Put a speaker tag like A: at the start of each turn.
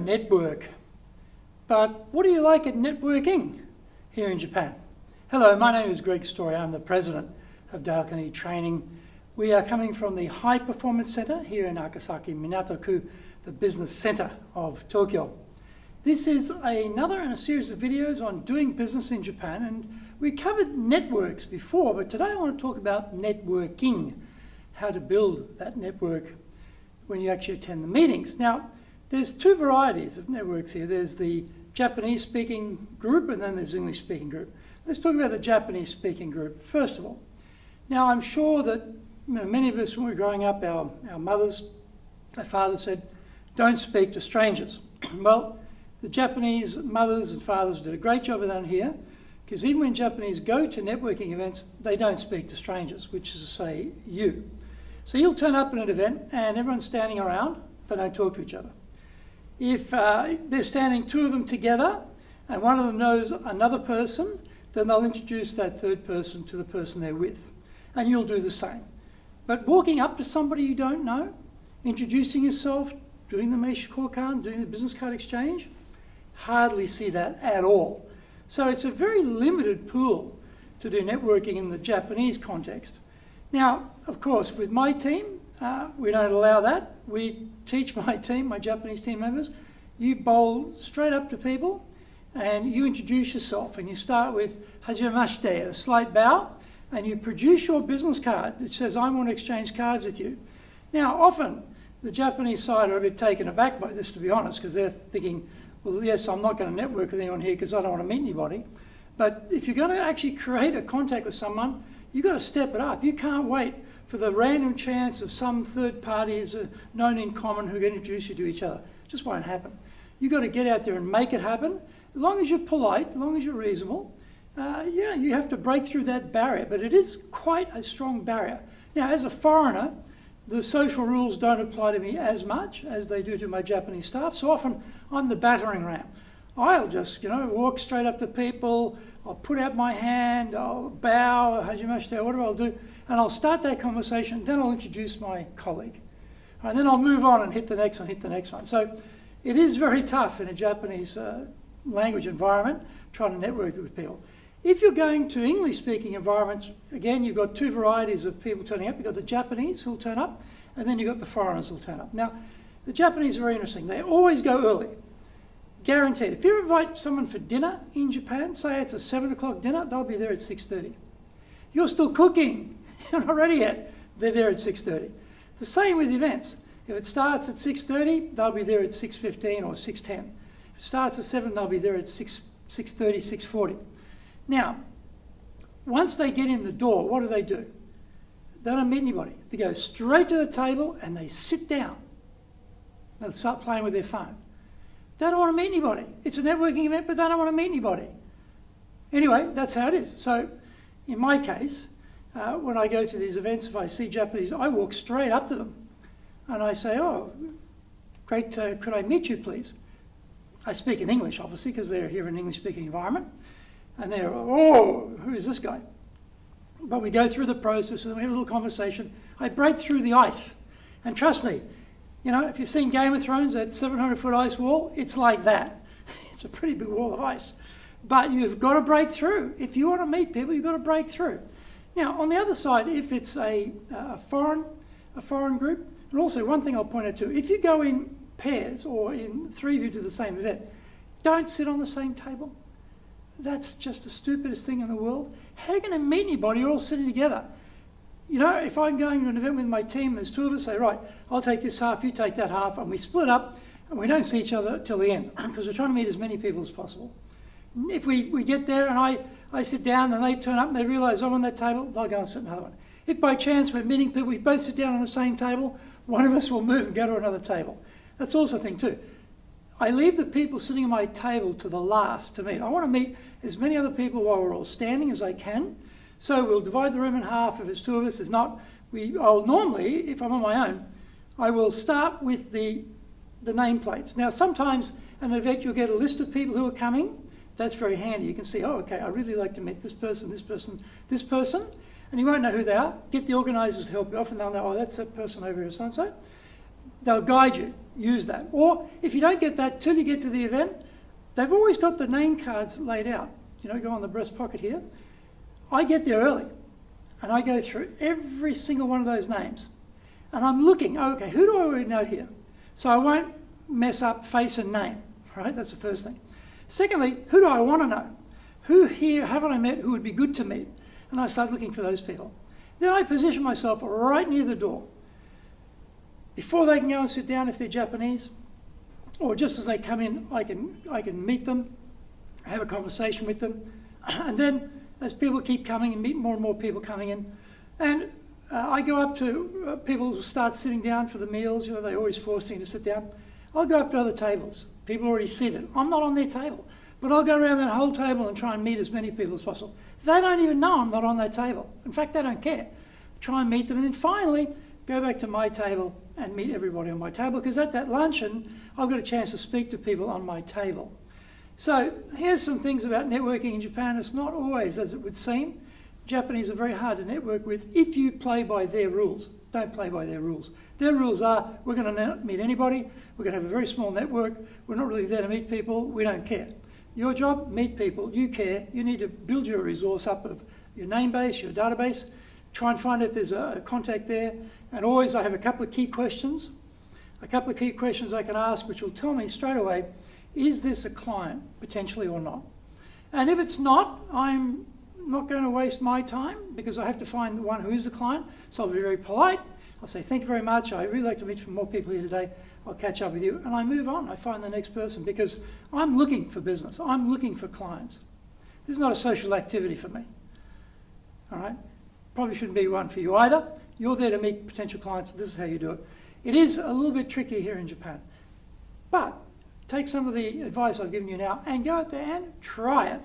A: network, but what do you like at networking here in Japan? Hello, my name is Greg Story. I'm the president of Carnegie Training. We are coming from the High Performance Center here in Akasaki, Minato-ku, the business center of Tokyo. This is another in a series of videos on doing business in Japan, and we covered networks before, but today I want to talk about networking, how to build that network when you actually attend the meetings. Now, there's two varieties of networks here. There's the Japanese-speaking group, and then there's the English-speaking group. Let's talk about the Japanese-speaking group first of all. Now, I'm sure that many of us, when we were growing up, our mothers, our fathers said, don't speak to strangers. Well, the Japanese mothers and fathers did a great job of that here, because even when Japanese go to networking events, they don't speak to strangers, which is to say, you. So you'll turn up at an event and everyone's standing around, they don't talk to each other. If they're standing two of them together and one of them knows another person, then they'll introduce that third person to the person they're with. And you'll do the same. But walking up to somebody you don't know, introducing yourself, doing the Meishu Kokan, doing the business card exchange, hardly see that at all. So it's a very limited pool to do networking in the Japanese context. Now, of course, with my team, we don't allow that. We teach my team, my Japanese team members, you bowl straight up to people and you introduce yourself and you start with hajimemashite, a slight bow, and you produce your business card that says, I want to exchange cards with you. Now, often the Japanese side are a bit taken aback by this, to be honest, because they're thinking, well, yes, I'm not going to network with anyone here because I don't want to meet anybody. But if you're going to actually create a contact with someone, you've got to step it up. You can't wait for the random chance of some third parties known in common who can introduce you to each other. It just won't happen. You've got to get out there and make it happen. As long as you're polite, as long as you're reasonable, you have to break through that barrier. But it is quite a strong barrier. Now, as a foreigner, the social rules don't apply to me as much as they do to my Japanese staff. So often, I'm the battering ram. I'll just, walk straight up to people, I'll put out my hand, I'll bow, hajimemashite, whatever I'll do, and I'll start that conversation, then I'll introduce my colleague. And then I'll move on and hit the next one. So it is very tough in a Japanese language environment trying to network with people. If you're going to English-speaking environments, again, you've got two varieties of people turning up. You've got the Japanese who'll turn up, and then you've got the foreigners who'll turn up. Now, the Japanese are very interesting. They always go early. Guaranteed. If you invite someone for dinner in Japan, say it's a 7 o'clock dinner, they'll be there at 6:30. You're still cooking. You're not ready yet. They're there at 6:30. The same with events. If it starts at 6:30, they'll be there at 6:15 or 6:10. If it starts at 7, they'll be there at 6:30, 6:40. Now, once they get in the door, what do? They don't meet anybody. They go straight to the table and they sit down. They'll start playing with their phone. They don't want to meet anybody. It's a networking event, but they don't want to meet anybody. Anyway, that's how it is. So, in my case, when I go to these events, if I see Japanese, I walk straight up to them and I say, oh, great, could I meet you, please? I speak in English, obviously, because they're here in an English-speaking environment. And they're, oh, who is this guy? But we go through the process and we have a little conversation. I break through the ice. And trust me, if you've seen Game of Thrones, that 700-foot ice wall, it's like that. It's a pretty big wall of ice. But you've got to break through. If you want to meet people, you've got to break through. Now, on the other side, if it's a foreign group, and also one thing I'll point out too, if you go in pairs or in three of you to the same event, don't sit on the same table. That's just the stupidest thing in the world. How are you going to meet anybody? You're all sitting together. If I'm going to an event with my team, there's two of us, say, right, I'll take this half, you take that half, and we split up, and we don't see each other till the end, because we're trying to meet as many people as possible. If we get there and I sit down and they turn up and they realise I'm on that table, they'll go and sit on another one. If by chance we're meeting people, we both sit down on the same table, one of us will move and go to another table. That's also a thing too. I leave the people sitting at my table to the last to meet. I want to meet as many other people while we're all standing as I can. So we'll divide the room in half. If it's two of us, it's not. I'll normally, if I'm on my own, I will start with the nameplates. Now, sometimes at an event you'll get a list of people who are coming. That's very handy. You can see, oh, okay, I really like to meet this person, this person, this person. And you won't know who they are. Get the organisers to help you. Often they'll know, oh, that's that person over here, so-and-so. they'll guide you, use that. Or if you don't get that till you get to the event, they've always got the name cards laid out. You know, go on the breast pocket here. I get there early and I go through every single one of those names. And I'm looking, oh, okay, who do I already know here? So I won't mess up face and name, right? That's the first thing. Secondly, who do I want to know? Who here haven't I met who would be good to meet? And I start looking for those people. Then I position myself right near the door. Before they can go and sit down if they're Japanese, or just as they come in, I can meet them, have a conversation with them, and then as people keep coming and meet more and more people coming in, and I go up to people who start sitting down for the meals. You know, they're always forcing to sit down. I'll go up to other tables. People already seated. I'm not on their table, but I'll go around that whole table and try and meet as many people as possible. They don't even know I'm not on that table. In fact, they don't care. Try and meet them, and then finally go back to my table and meet everybody on my table, because at that luncheon, I've got a chance to speak to people on my table. So here's some things about networking in Japan. It's not always as it would seem. Japanese are very hard to network with if you play by their rules. Don't play by their rules. Their rules are, we're going to not meet anybody, we're going to have a very small network, we're not really there to meet people, we don't care. Your job, meet people, you care, you need to build your resource up of your name base, your database, try and find if there's a contact there, and always I have a couple of key questions. A couple of key questions I can ask which will tell me straight away, is this a client, potentially or not? And if it's not, I'm not going to waste my time because I have to find the one who is the client. So I'll be very polite. I'll say, thank you very much. I'd really like to meet more people here today. I'll catch up with you. And I move on. I find the next person because I'm looking for business. I'm looking for clients. This is not a social activity for me. All right? Probably shouldn't be one for you either. You're there to meet potential clients. This is how you do it. It is a little bit tricky here in Japan. But take some of the advice I've given you now and go out there and try it.